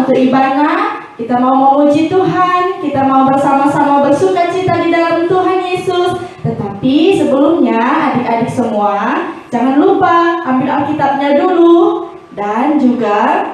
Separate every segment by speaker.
Speaker 1: untuk ibadah, kita mau memuji Tuhan, kita mau bersama-sama bersukacita di dalam Tuhan Yesus. Tetapi sebelumnya adik-adik semua, jangan lupa ambil Alkitabnya dulu. Dan juga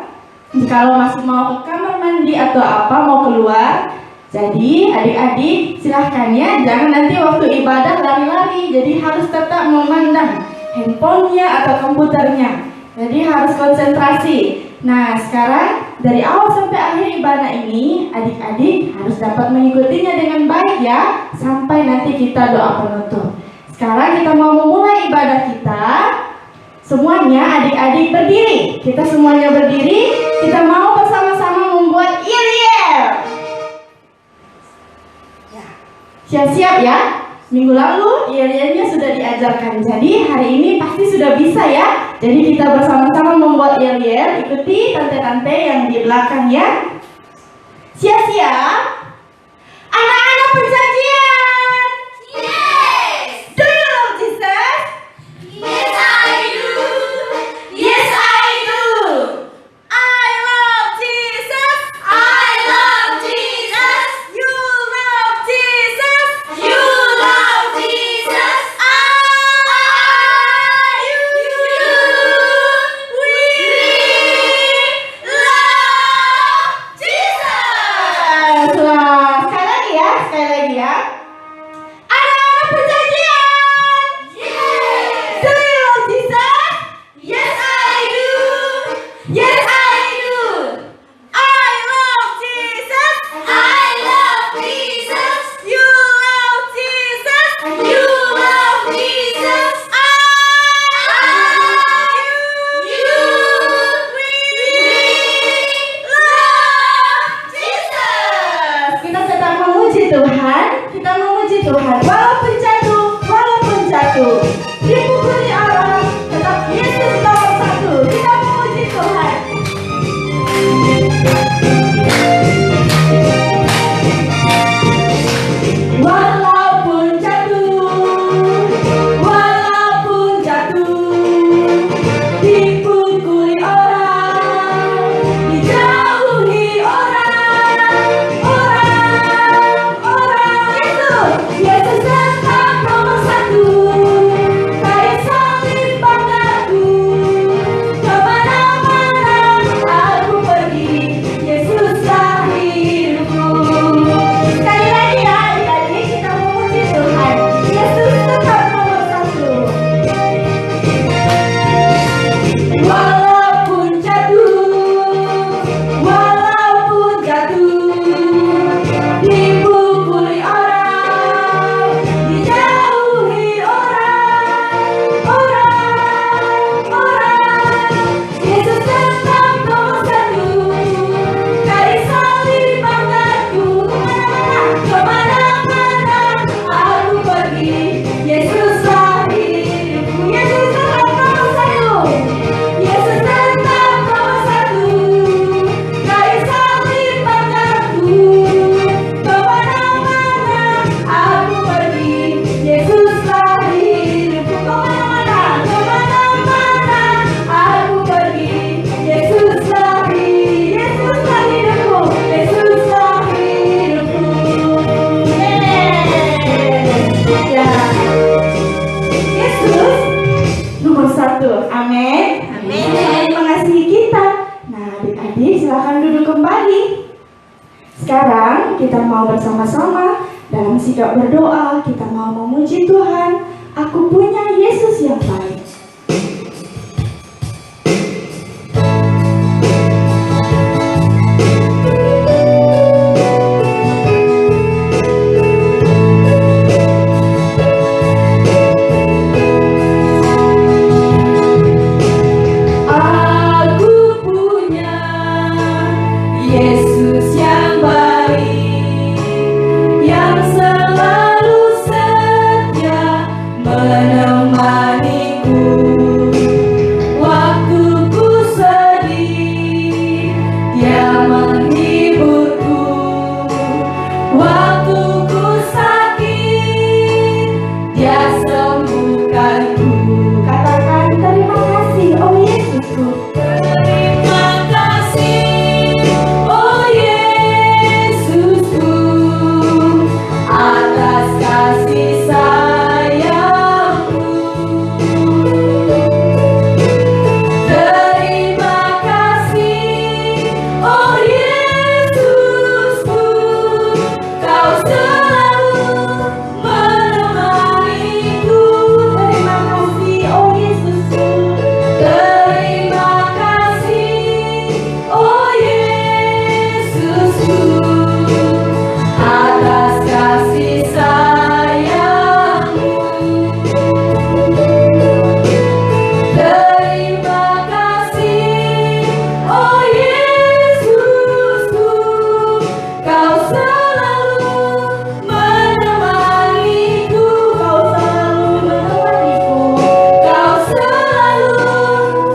Speaker 1: kalau masih mau ke kamar mandi atau apa, mau keluar, jadi adik-adik silahkan ya, jangan nanti waktu ibadah lari-lari. Jadi harus tetap memandang handphonenya atau komputernya. Jadi harus konsentrasi. Nah, sekarang dari awal sampai akhir ibadah ini, adik-adik harus dapat mengikutinya dengan baik ya, sampai nanti kita doa penutup. Sekarang kita mau memulai ibadah kita. Semuanya adik-adik berdiri. Kita semuanya berdiri. Kita mau bersama-sama membuat yel-yel. Siap-siap ya. Minggu lalu yel-yelnya sudah diajarkan. Jadi hari ini pasti sudah bisa ya. Jadi kita bersama-sama membuat yel-yel. Ikuti tante-tante yang di belakang ya. Siap-siap. Anak-anak perjanjian.
Speaker 2: Yes!
Speaker 1: Do you love Jesus?
Speaker 2: Yes, I do!
Speaker 1: Yes, I do.
Speaker 2: I love Jesus! I love Jesus!
Speaker 1: You love Jesus.
Speaker 2: You love Jesus! We love Jesus!
Speaker 1: Wah, sekali lagi ya. Anak-anak perjanjian.
Speaker 2: Yes!
Speaker 1: Do you love Jesus?
Speaker 2: Yes, I do!
Speaker 1: Yes, I do.
Speaker 2: I love Jesus! I love Jesus!
Speaker 1: You love Jesus.
Speaker 2: You love Jesus!
Speaker 1: Kita tetap memuji Tuhan. Kita memuji Tuhan. Walaupun jatuh, dipukuli orang, tetap Yesus nomor satu. Kita memuji Tuhan. Walaupun jatuh, dipukuli orang, dijauhi orang itu, Yesus tetap nomor satu. Kayu salib banggaku, kemana-mana aku pergi, Yesuslah hidupku. Sekali lagi ya adik-adik, kita memuji Tuhan. Yesus tetap nomor satu. Walaupun jatuh, dipukuli orang, dijauhi orang, Yesus tetap nomor satu. Kayu salib banggaku, kemana-mana aku pergi, Yesuslah hidupku. Yesus tetap nomor satu. Yesus tetap nomor satu. Kayu salib banggaku, kemana-mana aku pergi, Yesuslah hidupku. Kemana-mana aku pergi, Yesuslah hidupku. Yesuslah hidupku. Ya. Yesus nomor satu. Amin.
Speaker 2: Amin.
Speaker 1: Tuhan mengasihi kita. Nah, adik-adik silahkan duduk kembali. Sekarang kita mau bersama-sama dalam sikap berdoa. Kita mau memuji Tuhan. Aku punya Yesus yang baik. Aku punya Yesus yang baik, yang selalu setia menemaniku. Waktu ku sedih, Dia menghiburku. Waktu ku sakit, Dia sembuhkanku. Katakan terima kasih, oh Yesusku.
Speaker 2: Terima kasih,
Speaker 1: atas kasih sayang-Mu. Terima kasih, oh Yesusku, Kau selalu menemaniku, Kau selalu menemaniku, Kau selalu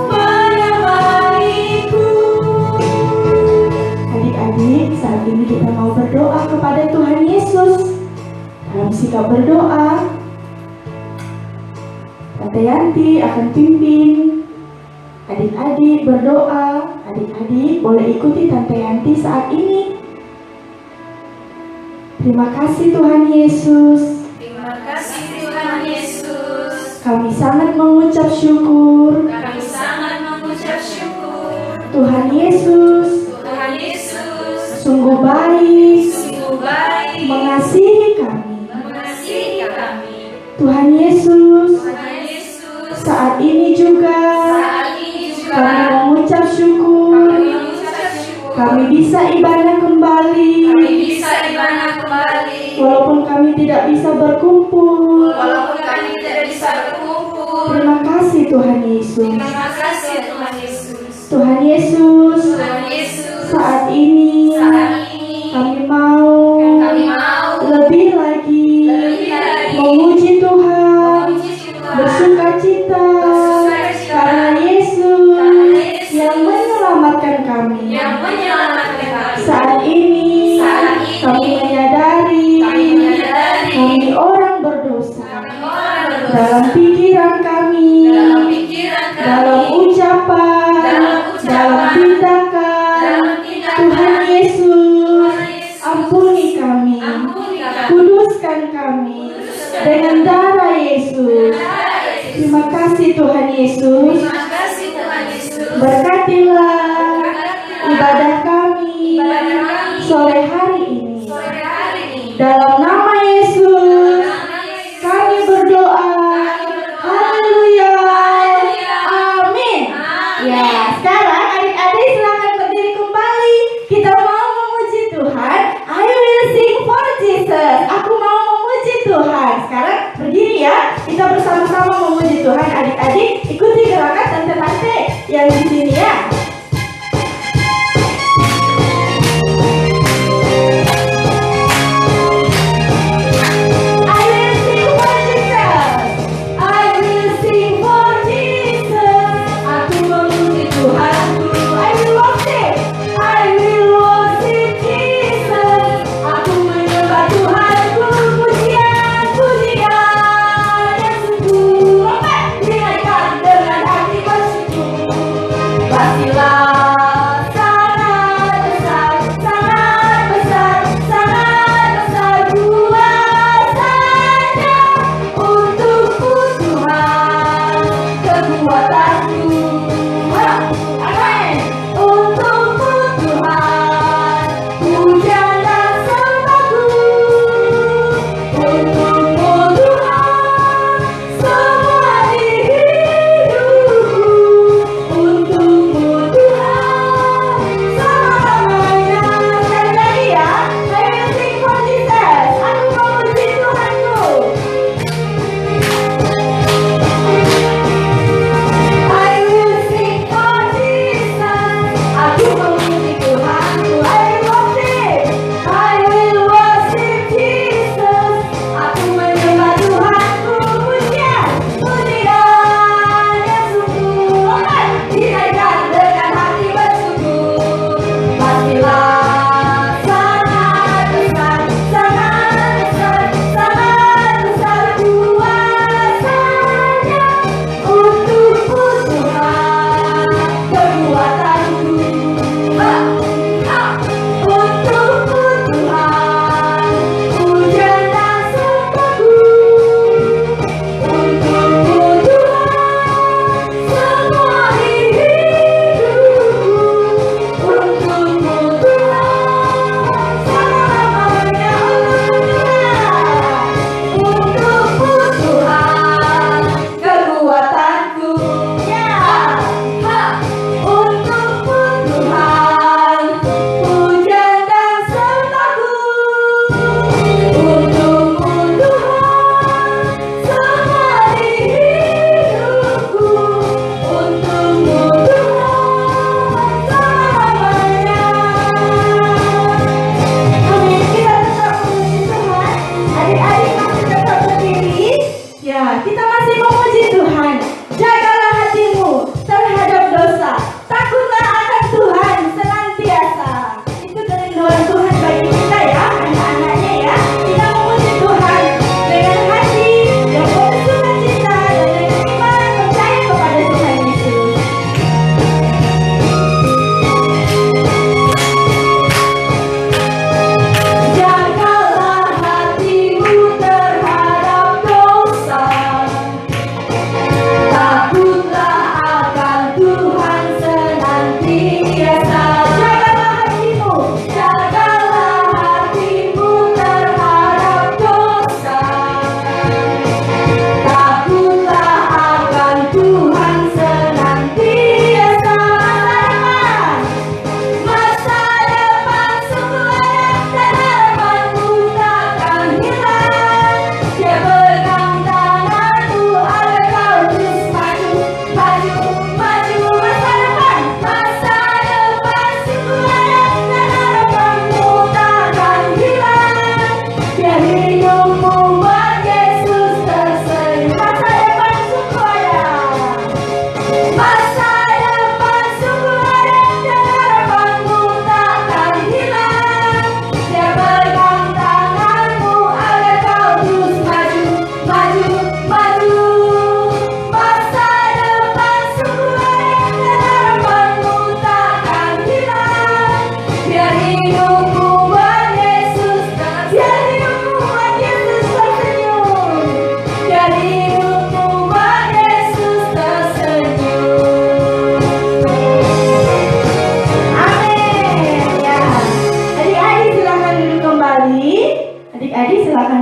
Speaker 1: menemaniku. Adik-adik, saat ini kita mau berdoa kepada Tuhan Yesus. Dalam sikap berdoa, Tante Yanti akan pimpin adik-adik berdoa. Adik-adik boleh ikuti Tante Yanti saat ini. Terima kasih Tuhan Yesus.
Speaker 2: Terima kasih Tuhan Yesus.
Speaker 1: Kami sangat mengucap syukur.
Speaker 2: Kami sangat mengucap syukur.
Speaker 1: Tuhan Yesus
Speaker 2: Tuhan Yesus
Speaker 1: sungguh baik
Speaker 2: sungguh baik
Speaker 1: mengasihi kami.
Speaker 2: mengasihi kami.
Speaker 1: Tuhan Yesus,
Speaker 2: Tuhan Yesus,
Speaker 1: saat ini juga
Speaker 2: saat ini juga
Speaker 1: kami mengucap
Speaker 2: kami
Speaker 1: syukur.
Speaker 2: mengucap syukur.
Speaker 1: Kami bisa ibadah kembali.
Speaker 2: Kami bisa ibadah kembali.
Speaker 1: Walaupun kami tidak bisa berkumpul.
Speaker 2: Walaupun kami tidak bisa berkumpul.
Speaker 1: Terima kasih Tuhan Yesus.
Speaker 2: Terima kasih Tuhan Yesus.
Speaker 1: Tuhan Yesus,
Speaker 2: Tuhan Yesus,
Speaker 1: saat ini
Speaker 2: saat ini
Speaker 1: kami mau
Speaker 2: kami mau
Speaker 1: lebih lagi
Speaker 2: lebih lagi
Speaker 1: memuji Tuhan,
Speaker 2: memuji Tuhan,
Speaker 1: bersuka cita karena Yesus yang menyelamatkan kami.
Speaker 2: yang menyelamatkan kami.
Speaker 1: Saat ini kami menyadari kami orang berdosa
Speaker 2: Kami orang berdosa.
Speaker 1: dalam pikiran kami,
Speaker 2: Dalam pikiran kami,
Speaker 1: dalam ucapan, dalam tindakan.
Speaker 2: dalam tindakan.
Speaker 1: Tuhan Yesus,
Speaker 2: Tuhan Yesus,
Speaker 1: ampuni kami,
Speaker 2: ampuni kami.
Speaker 1: kuduskan kami dengan darah Yesus. Terima kasih Tuhan Yesus.
Speaker 2: Terima kasih Tuhan Yesus.
Speaker 1: Berkatilah ibadah kami
Speaker 2: Ibadah kami
Speaker 1: sore hari ini.
Speaker 2: sore hari ini.
Speaker 1: Dalam nama Yesus kami berdoa. Haleluya. Amin. Ya, sekarang adik-adik silakan berdiri kembali. Kita mau memuji Tuhan. I will sing for Jesus. Aku mau memuji Tuhan. Sekarang berdiri ya. Kita bersama-sama memuji Tuhan. Adik-adik ikuti gerakan tante-tante yang di sini ya.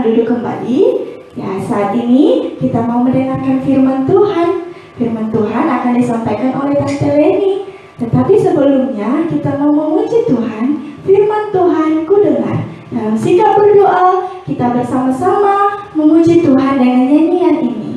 Speaker 1: silakan duduk kembali. Ya, saat ini kita mau mendengarkan firman Tuhan. Firman Tuhan akan disampaikan oleh Tante Leni. Tetapi sebelumnya kita mau memuji Tuhan. Firman Tuhan ku dengar. Dalam sikap berdoa, kita bersama-sama memuji Tuhan dengan nyanyian ini.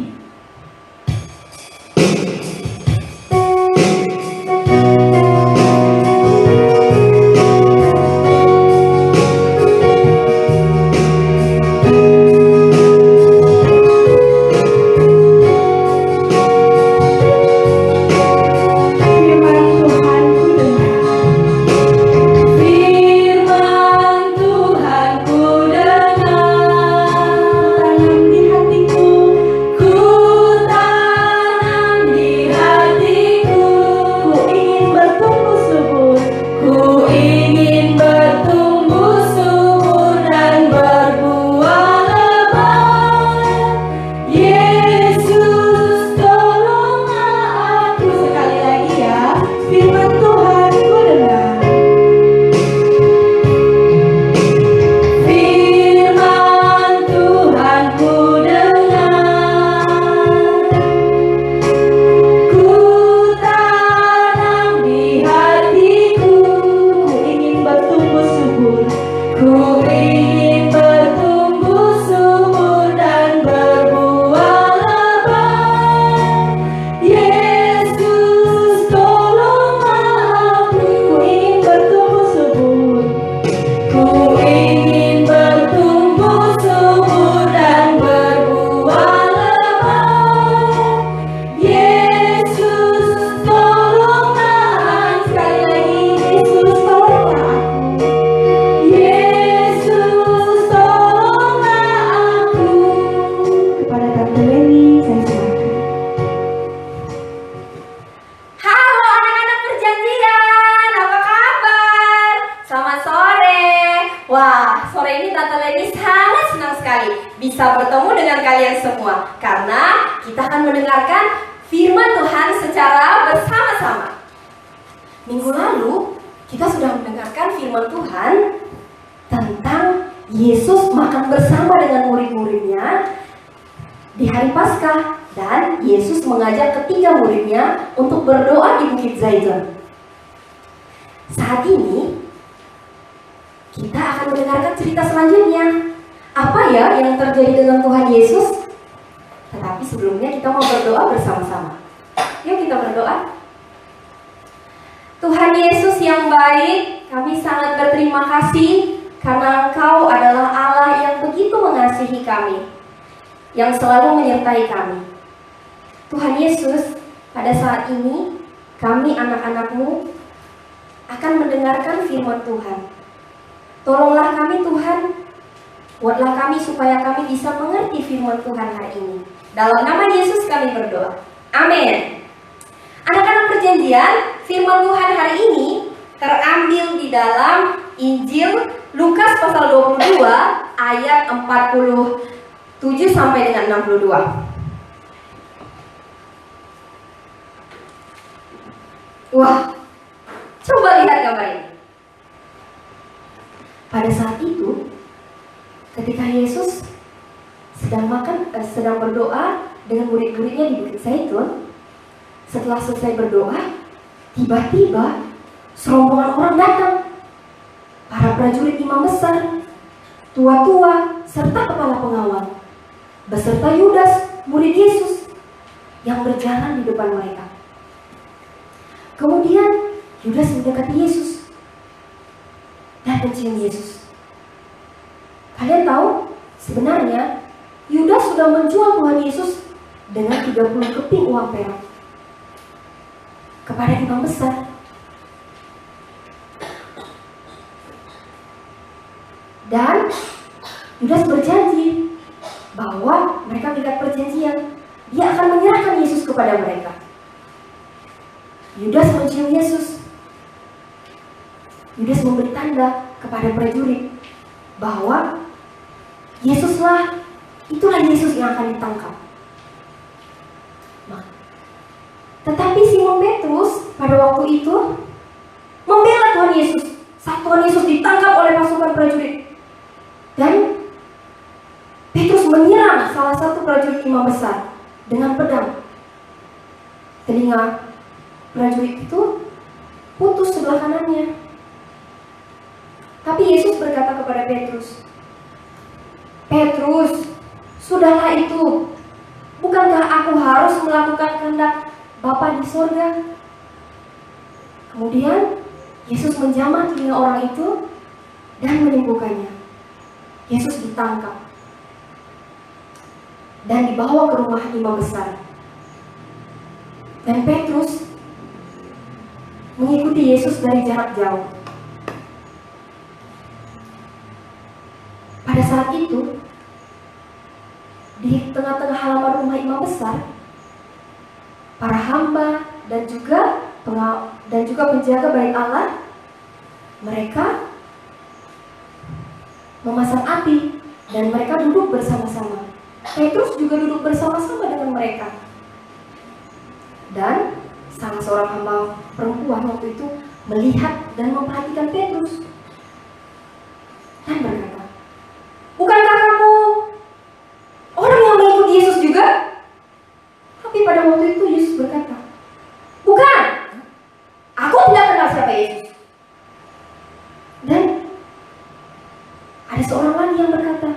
Speaker 2: bisa bertemu dengan kalian semua karena kita akan mendengarkan firman Tuhan secara bersama-sama. Minggu lalu kita sudah mendengarkan firman Tuhan tentang Yesus makan bersama dengan murid-muridnya di hari Paskah dan Yesus mengajak ketiga muridnya untuk berdoa di Bukit Zaitun. Saat ini kita akan mendengarkan cerita selanjutnya. Apa ya yang terjadi dengan Tuhan Yesus? Tetapi sebelumnya kita mau berdoa bersama-sama. Yuk kita berdoa. Tuhan Yesus yang baik, kami sangat berterima kasih karena Engkau adalah Allah yang begitu mengasihi kami, yang selalu menyertai kami. Tuhan Yesus, pada saat ini kami anak-anak-Mu akan mendengarkan firman Tuhan. Tolonglah kami Tuhan, buatlah kami supaya kami bisa mengerti firman Tuhan hari ini. Dalam nama Yesus kami berdoa. Amin. Anak-anak perjanjian, firman Tuhan hari ini terambil di dalam Injil Lukas pasal 22 ayat 47 sampai dengan 62. Wah, coba lihat gambar ini. Pada saat itu, ketika Yesus sedang berdoa dengan murid-muridnya di Bukit Zaitun, setelah selesai berdoa, tiba-tiba serombongan orang datang. Para prajurit imam besar, tua-tua, serta kepala pengawal, beserta Yudas, murid Yesus, yang berjalan di depan mereka. Kemudian Yudas mendekati Yesus dan mencium Yesus. Kalian tahu, sebenarnya Yudas sudah menjual Tuhan Yesus dengan 30 keping uang perak kepada imam besar. Dan Yudas berjanji bahwa mereka mengikat perjanjian, dia akan menyerahkan Yesus kepada mereka. Yudas mencium Yesus. Yudas memberi tanda kepada prajurit bahwa Yesuslah, itulah Yesus yang akan ditangkap. Tetapi Simon Petrus pada waktu itu membela Tuhan Yesus saat Tuhan Yesus ditangkap oleh pasukan prajurit. Dan Petrus menyerang salah satu prajurit imam besar dengan pedang. Telinga prajurit itu putus sebelah kanannya. Tapi Yesus berkata kepada Petrus, "Petrus, sudahlah itu. Bukankah aku harus melakukan kehendak Bapa di sorga?" Kemudian Yesus menjamah telinga orang itu dan menyembuhkannya. Yesus ditangkap dan dibawa ke rumah imam besar. Dan Petrus mengikuti Yesus dari jarak jauh. Pada saat itu, di tengah-tengah halaman rumah imam besar, para hamba dan juga penjaga bait Allah, mereka memasang api dan mereka duduk bersama-sama. Petrus juga duduk bersama-sama dengan mereka. Dan salah seorang hamba perempuan waktu itu melihat dan memperhatikan Petrus dan berkata, "Bukankah kamu orang yang mengikuti Yesus juga?" Tapi pada waktu itu Yesus berkata, "Bukan, aku tidak kenal siapa Yesus." Dan ada seorang lagi yang berkata,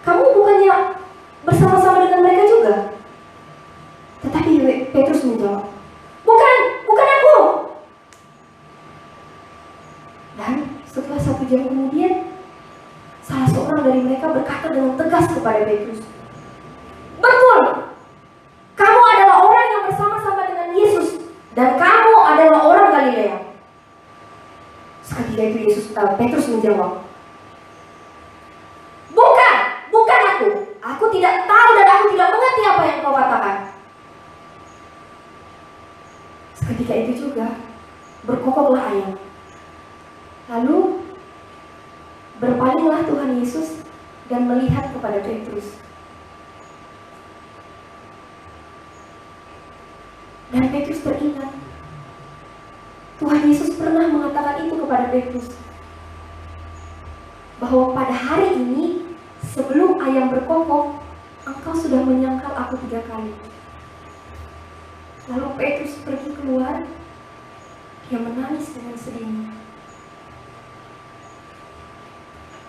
Speaker 2: "Kamu bukannya bersama-sama dengan mereka juga?" Tetapi Petrus menjawab, bukan aku." Dan setelah 1 jam kemudian, salah seorang dari mereka berkata dengan tegas kepada Petrus, "Betul, kamu adalah orang yang bersama-sama dengan Yesus dan kamu adalah orang Galilea." Seketika itu Petrus menjawab, Bukan aku. Aku tidak tahu dan aku tidak mengerti apa yang kau katakan." Seketika itu juga berkokoklah ayam. Lalu berpalinglah Tuhan Yesus dan melihat kepada Petrus. Dan Petrus teringat Tuhan Yesus pernah mengatakan itu kepada Petrus, bahwa pada hari ini sebelum ayam berkokok, engkau sudah menyangkal aku 3 kali. Lalu Petrus pergi keluar, dia menangis dengan sedihnya.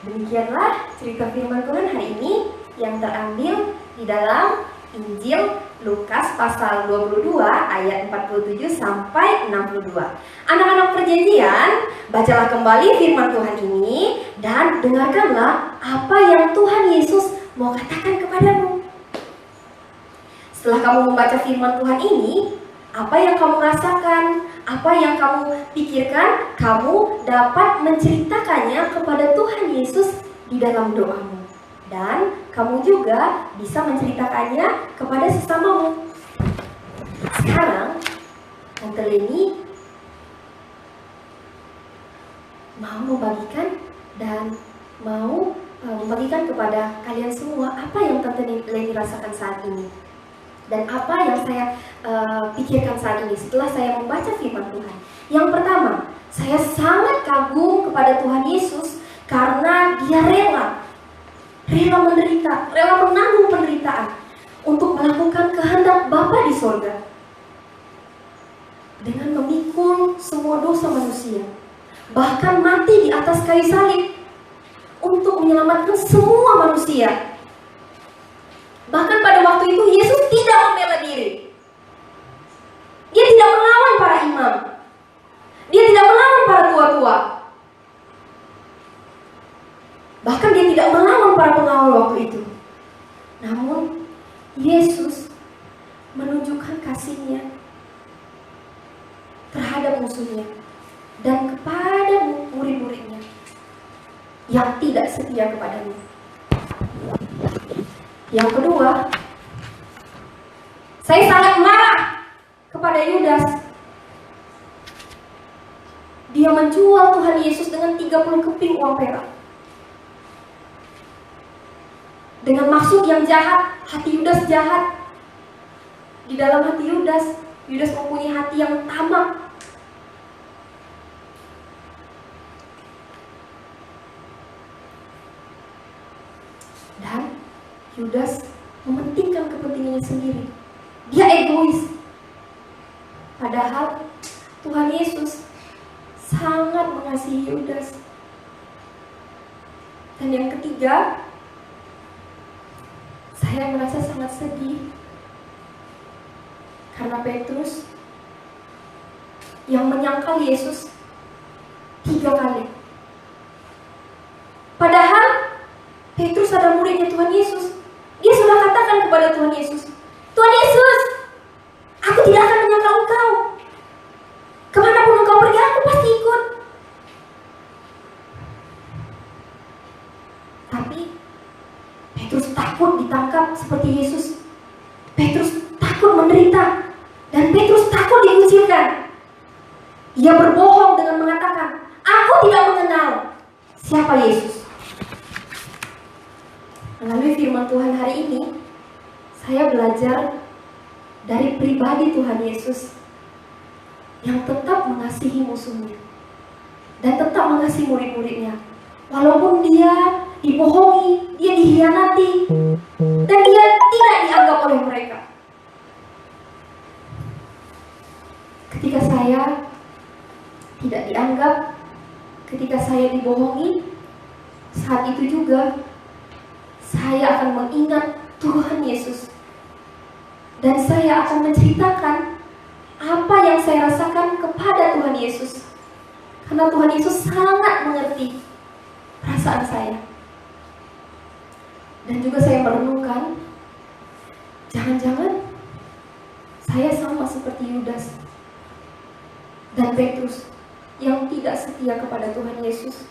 Speaker 2: Demikianlah cerita firman Tuhan hari ini yang terambil di dalam Injil Lukas pasal 22 ayat 47 sampai 62. Anak-anak perjanjian, bacalah kembali firman Tuhan ini dan dengarkanlah apa yang Tuhan Yesus mau katakan kepadamu. Setelah kamu membaca firman Tuhan ini, apa yang kamu rasakan, apa yang kamu pikirkan, kamu dapat menceritakannya kepada Tuhan Yesus di dalam doamu. Dan kamu juga bisa menceritakannya kepada sesamamu. Sekarang, Tante Leni mau membagikan kepada kalian semua apa yang Tante Leni rasakan saat ini. Dan apa yang saya pikirkan saat ini setelah saya membaca firman Tuhan. Yang pertama, saya sangat kagum kepada Tuhan Yesus karena Dia rela menderita, rela menanggung penderitaan untuk melakukan kehendak Bapa di sorga, dengan memikul semua dosa manusia, bahkan mati di atas kayu salib untuk menyelamatkan semua manusia. Bahkan pada waktu itu Yesus tidak membela diri. Dia tidak melawan para imam. Dia tidak melawan para tua-tua. Bahkan dia tidak melawan para pengawal waktu itu. Namun Yesus menunjukkan kasih-Nya terhadap musuhnya dan kepada murid-muridnya yang tidak setia kepadanya. Yang kedua, saya sangat marah kepada Yudas. Dia menjual Tuhan Yesus dengan 30 keping uang perak. Dengan maksud yang jahat, hati Yudas jahat. Di dalam hati Yudas mempunyai hati yang tamak. Yudas mementingkan kepentingannya sendiri. Dia egois. Padahal Tuhan Yesus sangat mengasihi Yudas. Dan yang ketiga, saya merasa sangat sedih karena Petrus yang menyangkal Yesus 3 kali. Padahal Petrus adalah muridnya Tuhan Yesus. Dia sudah katakan kepada Tuhan Yesus, Tuhan Yesus, aku tidak akan menyangkal engkau. Kemanapun engkau pergi, aku pasti ikut. Tapi Petrus takut ditangkap seperti Yesus. Petrus takut menderita. Dan Petrus takut dikucilkan. Ia berbohong dengan mengatakan, aku tidak mengenal siapa Yesus. Melalui firman Tuhan hari ini, saya belajar dari pribadi Tuhan Yesus yang tetap mengasihi musuhnya dan tetap mengasihi murid-muridnya. Walaupun dia dibohongi, dia dihianati, dan dia tidak dianggap oleh mereka. Ketika saya tidak dianggap, ketika saya dibohongi, saat itu juga saya akan mengingat Tuhan Yesus. Dan saya akan menceritakan apa yang saya rasakan kepada Tuhan Yesus. Karena Tuhan Yesus sangat mengerti perasaan saya. Dan juga saya merenungkan, jangan-jangan saya sama seperti Yudas dan Petrus yang tidak setia kepada Tuhan Yesus,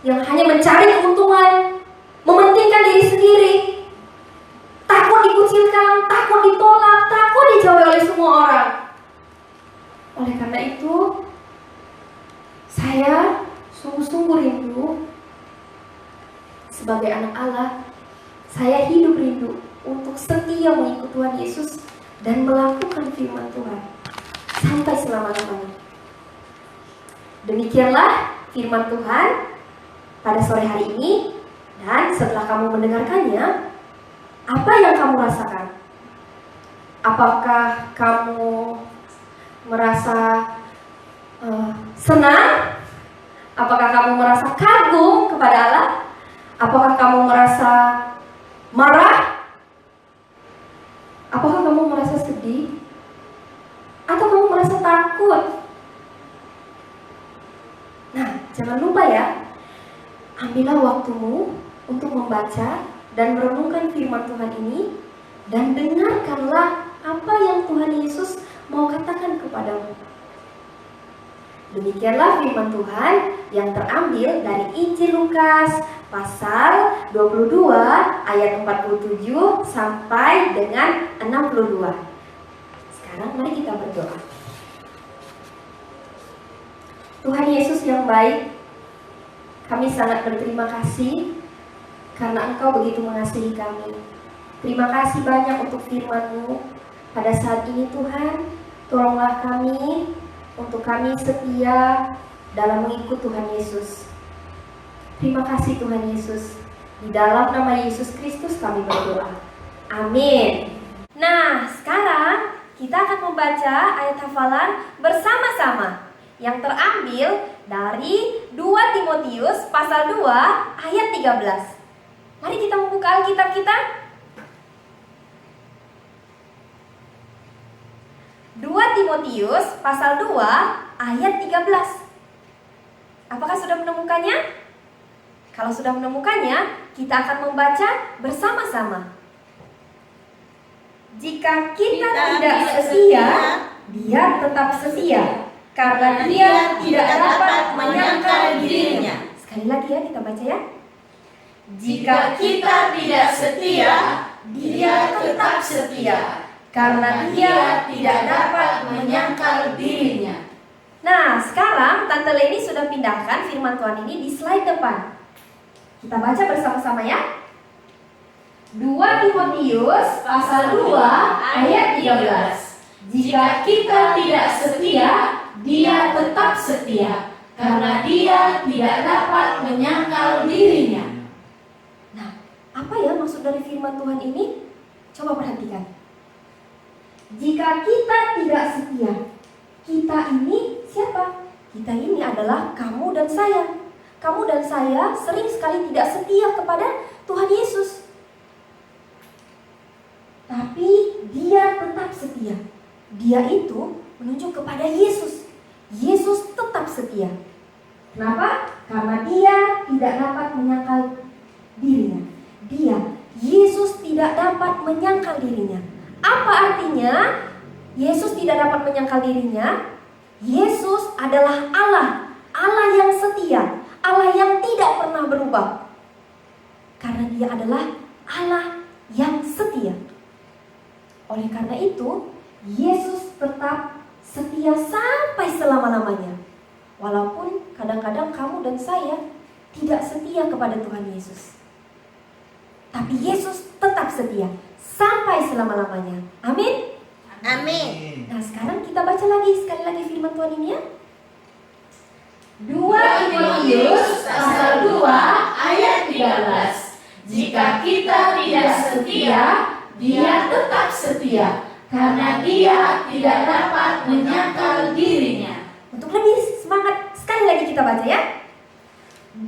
Speaker 2: yang hanya mencari keuntungan, mementingkan diri sendiri, takut dikucilkan, takut ditolak, takut dijauhi oleh semua orang. Oleh karena itu, saya sungguh-sungguh rindu sebagai anak Allah. Saya hidup rindu untuk setia mengikut Tuhan Yesus dan melakukan firman Tuhan sampai selama-lamanya. Demikianlah firman Tuhan pada sore hari ini. Dan setelah kamu mendengarkannya, apa yang kamu rasakan? Apakah kamu merasa senang? Apakah kamu merasa kagum kepada Allah? Apakah kamu merasa marah? Apakah kamu merasa sedih? Atau kamu merasa takut? Nah, jangan lupa ya, ambillah waktumu untuk membaca dan merenungkan firman Tuhan ini, dan dengarkanlah apa yang Tuhan Yesus mau katakan kepadamu. Demikianlah firman Tuhan yang terambil dari Injil Lukas pasal 22 ayat 47 sampai dengan 62. Sekarang mari kita berdoa. Tuhan Yesus yang baik, kami sangat berterima kasih karena Engkau begitu mengasihi kami. Terima kasih banyak untuk firman-Mu pada saat ini Tuhan. Tolonglah kami untuk kami setia dalam mengikut Tuhan Yesus. Terima kasih Tuhan Yesus. Di dalam nama Yesus Kristus kami berdoa. Amin. Nah, sekarang kita akan membaca ayat hafalan bersama-sama yang terambil dari 2 Timotius pasal 2 ayat 13. Mari kita membuka Alkitab kita. 2 Timotius pasal 2 ayat 13. Apakah sudah menemukannya? Kalau sudah menemukannya, kita akan membaca bersama-sama. Jika kita tidak setia, dia tetap setia, karena dia tidak dapat menyangkal dirinya. Sekali lagi ya, kita baca ya.
Speaker 3: Jika kita tidak setia, dia tetap setia, karena dia tidak dapat menyangkal dirinya.
Speaker 2: Nah, sekarang Tante Leni sudah pindahkan firman Tuhan ini di slide depan. Kita baca bersama-sama ya. 2 Timotius pasal 2 ayat 13.
Speaker 3: Jika kita tidak setia, dia tetap setia, karena dia tidak dapat menyangkal dirinya.
Speaker 2: Nah, apa Apa ya maksud dari firman Tuhan ini? Coba perhatikan. Jika kita tidak setia, kita ini siapa? Kita ini adalah kamu dan saya. Kamu dan saya sering sekali tidak setia kepada Tuhan Yesus. Tapi dia tetap setia. Dia itu menunjuk kepada Yesus. Yesus tetap setia. Kenapa? Karena dia tidak dapat menyangkal dirinya. Yesus tidak dapat menyangkal dirinya. Apa artinya? Yesus tidak dapat menyangkal dirinya. Yesus adalah Allah, Allah yang setia, Allah yang tidak pernah berubah. Karena dia adalah Allah yang setia. Oleh karena itu, Yesus tetap setia sampai selama-lamanya. Walaupun kadang-kadang kamu dan saya tidak setia kepada Tuhan Yesus. Tapi Yesus tetap setia sampai selama-lamanya. Amin.
Speaker 4: Amin.
Speaker 2: Nah, sekarang kita baca lagi sekali lagi firman Tuhan ini ya.
Speaker 3: 2 Timotius pasal 2 ayat 13. Jika kita tidak setia, dia tetap setia, karena dia tidak dapat menyangkal dirinya.
Speaker 2: Untuk lebih semangat, sekali lagi kita baca ya.
Speaker 3: 2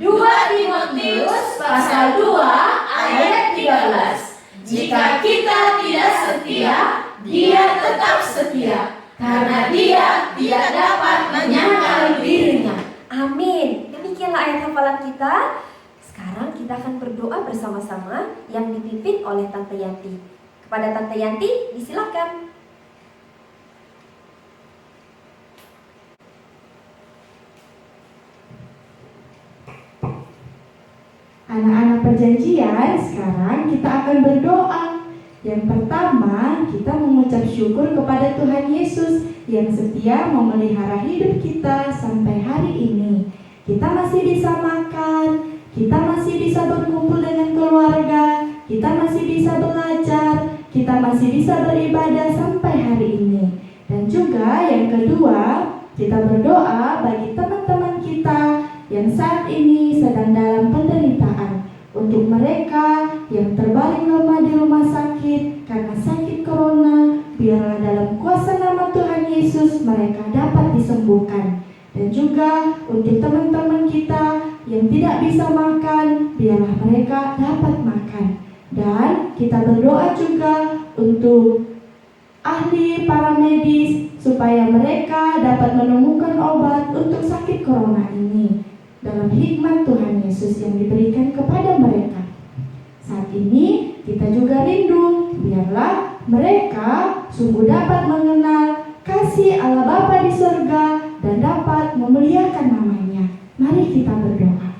Speaker 3: Timotius pasal 2 ayat 13. Jika kita tidak setia, dia tetap setia, karena dia tidak dapat menyangkal dirinya.
Speaker 2: Amin. Demikianlah ayat hafalan kita. Sekarang kita akan berdoa bersama-sama yang dipimpin oleh Tante Yanti. Kepada Tante Yanti, disilakan.
Speaker 1: Anak-anak perjanjian, sekarang kita akan berdoa. Yang pertama, kita mengucap syukur kepada Tuhan Yesus yang setia memelihara hidup kita sampai hari ini. Kita masih bisa makan, kita masih bisa berkumpul dengan keluarga, kita masih bisa belajar, kita masih bisa beribadah sampai hari ini. Dan juga yang kedua, kita berdoa bagi teman-teman kita yang saat ini sedang dalam penderitaan. Untuk mereka yang terbaring lemah di rumah sakit karena sakit corona, biarlah dalam kuasa nama Tuhan Yesus mereka dapat disembuhkan. Dan juga untuk teman-teman kita yang tidak bisa makan, biarlah mereka dapat makan. Dan kita berdoa juga untuk ahli para medis supaya mereka dapat menemukan obat untuk sakit corona ini dalam hikmat Tuhan Yesus yang diberikan kepada mereka. Saat ini kita juga rindu, biarlah mereka sungguh dapat mengenal kasih Allah Bapa di surga dan dapat memuliakan namanya. Mari kita berdoa.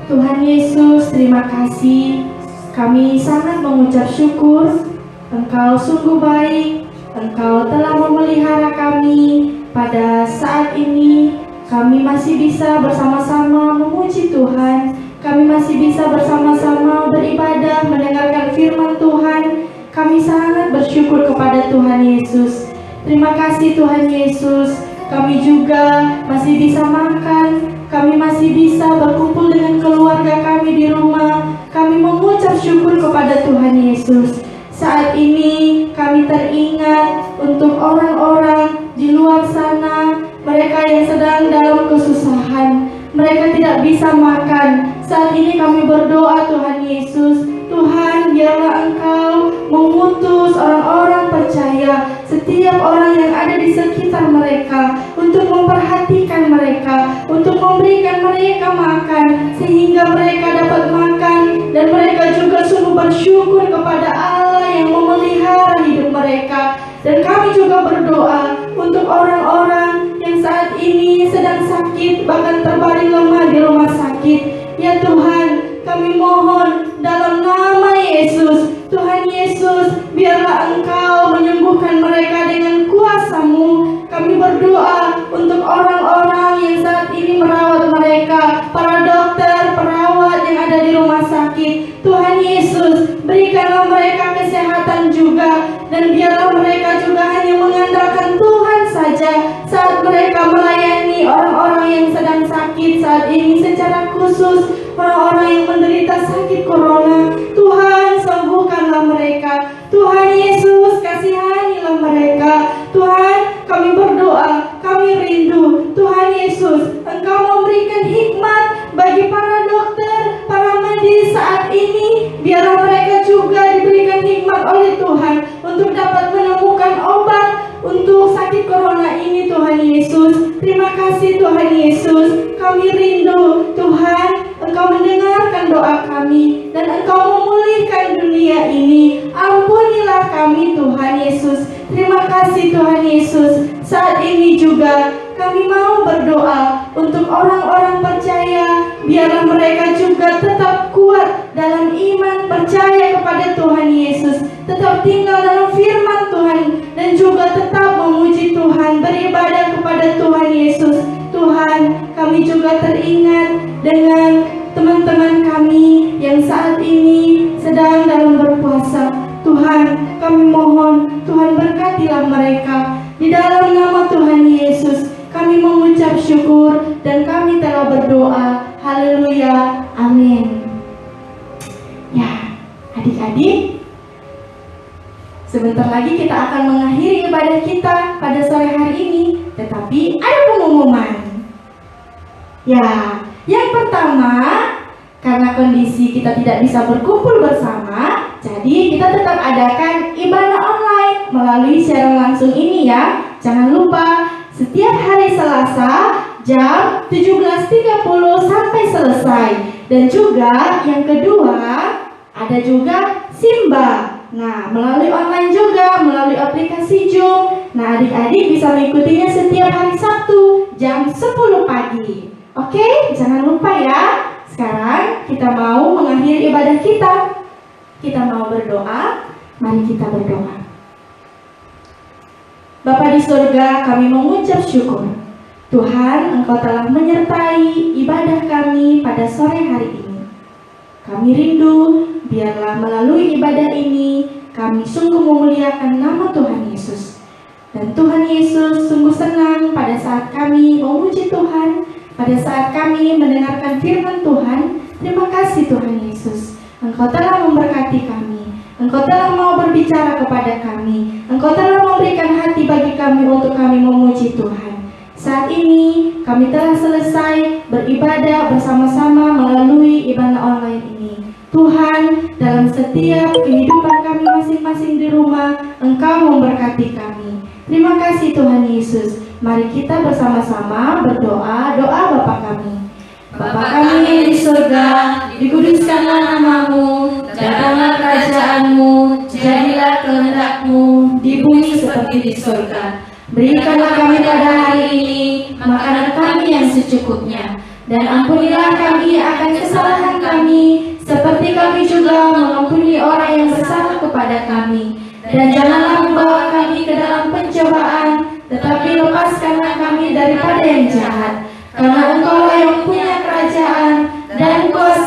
Speaker 1: Tuhan Yesus, terima kasih. Kami sangat mengucap syukur. Engkau sungguh baik. Engkau telah memelihara kami. Pada saat ini kami masih bisa bersama-sama memuji Tuhan. Kami masih bisa bersama-sama beribadah, mendengarkan firman Tuhan. Kami sangat bersyukur kepada Tuhan Yesus. Terima kasih Tuhan Yesus. Kami juga masih bisa makan. Kami masih bisa berkumpul dengan keluarga kami di rumah. Kami mengucap syukur kepada Tuhan Yesus. Saat ini kami teringat untuk orang-orang di luar sana, mereka yang sedang dalam kesusahan, mereka tidak bisa makan. Saat ini kami berdoa Tuhan Yesus, Tuhan biarlah Engkau mengutus orang-orang percaya, setiap orang yang ada di sekitar mereka, untuk memperhatikan mereka, untuk memberikan mereka makan, sehingga mereka dapat makan, dan mereka juga sungguh bersyukur kepada Allah yang memelihara hidup mereka. Dan kami juga berdoa untuk orang-orang yang saat ini sedang sakit, bahkan terbaring lemah di rumah sakit. Ya Tuhan, kami mohon dalam nama Yesus, Tuhan Yesus, biarlah Engkau menyembuhkan mereka dengan kuasa-Mu. Kami berdoa untuk orang-orang yang saat ini merawat mereka, para dokter, perawat yang ada di rumah sakit. Tuhan Yesus, berikanlah mereka kesehatan juga, dan biarlah mereka juga hanya mengandalkan Tuhan saja saat mereka melayani orang-orang yang sedang sakit saat ini secara khusus orang-orang yang menderita sakit corona. Tuhan, sembuhkanlah mereka. Tuhan Yesus, kasihanilah mereka. Tuhan, kami berdoa, kami rindu. Tuhan Yesus, Engkau memberikan hikmat bagi para dokter, para medis saat ini. Biarlah mereka juga diberikan hikmat oleh Tuhan untuk dapat menemukan obat untuk sakit corona ini, Tuhan Yesus. Terima kasih Tuhan Yesus. Kami rindu Tuhan, Engkau mendengarkan doa kami dan Engkau memulihkan dunia ini. Ampunilah kami Tuhan Yesus. Terima kasih Tuhan Yesus. Saat ini juga kami mau berdoa untuk orang-orang percaya. Biarlah mereka juga tetap kuat dalam iman, percaya kepada Tuhan Yesus, tetap tinggal dalam firman Tuhan, dan juga tetap memuji Tuhan, beribadah kepada Tuhan Yesus. Tuhan, kami juga teringat dengan teman-teman kami yang saat ini sedang dalam berpuasa. Tuhan, kami mohon Tuhan berkatilah mereka. Di dalam nama Tuhan Yesus kami mengucap syukur dan kami telah berdoa. Haleluya, amin. Ya, adik-adik, sebentar lagi kita akan mengakhiri ibadah kita pada sore hari ini. Tetapi ada pengumuman. Ya, yang pertama, karena kondisi kita tidak bisa berkumpul bersama, jadi kita tetap adakan ibadah online melalui siaran langsung ini ya. Jangan lupa setiap hari Selasa jam 17.30 sampai selesai. Dan juga yang kedua, ada juga Simba. Nah, melalui online juga, melalui aplikasi Zoom. Nah, adik-adik bisa mengikutinya setiap hari Sabtu jam 10 pagi. Oke, jangan lupa ya. Sekarang kita mau mengakhiri ibadah kita. Kita mau berdoa. Mari kita berdoa. Bapa di surga, kami mengucap syukur. Tuhan, Engkau telah menyertai ibadah kami pada sore hari ini. Kami rindu, biarlah melalui ibadah ini, kami sungguh memuliakan nama Tuhan Yesus. Dan Tuhan Yesus sungguh senang pada saat kami memuji Tuhan, pada saat kami mendengarkan firman Tuhan. Terima kasih Tuhan Yesus. Engkau telah memberkati kami. Engkau telah mau berbicara kepada kami. Engkau telah memberikan hati bagi kami untuk kami memuji Tuhan. Saat ini kami telah selesai beribadah bersama-sama melalui ibadah online ini. Tuhan, dalam setiap kehidupan kami masing-masing di rumah, Engkau memberkati kami. Terima kasih Tuhan Yesus. Mari kita bersama-sama berdoa doa Bapa kami. Bapa kami yang di surga, dikuduskanlah namamu, datanglah kerajaanmu, jadilah kehendak-Mu di bumi seperti di surga. Berikanlah kami pada hari ini makanan kami yang secukupnya, dan ampunilah kami akan kesalahan kami, seperti kami juga mengampuni orang yang bersalah kepada kami. Dan janganlah membawa kami ke dalam pencobaan, tetapi lepaskanlah kami daripada yang jahat. Karena Engkau yang punya kerajaan dan kuasa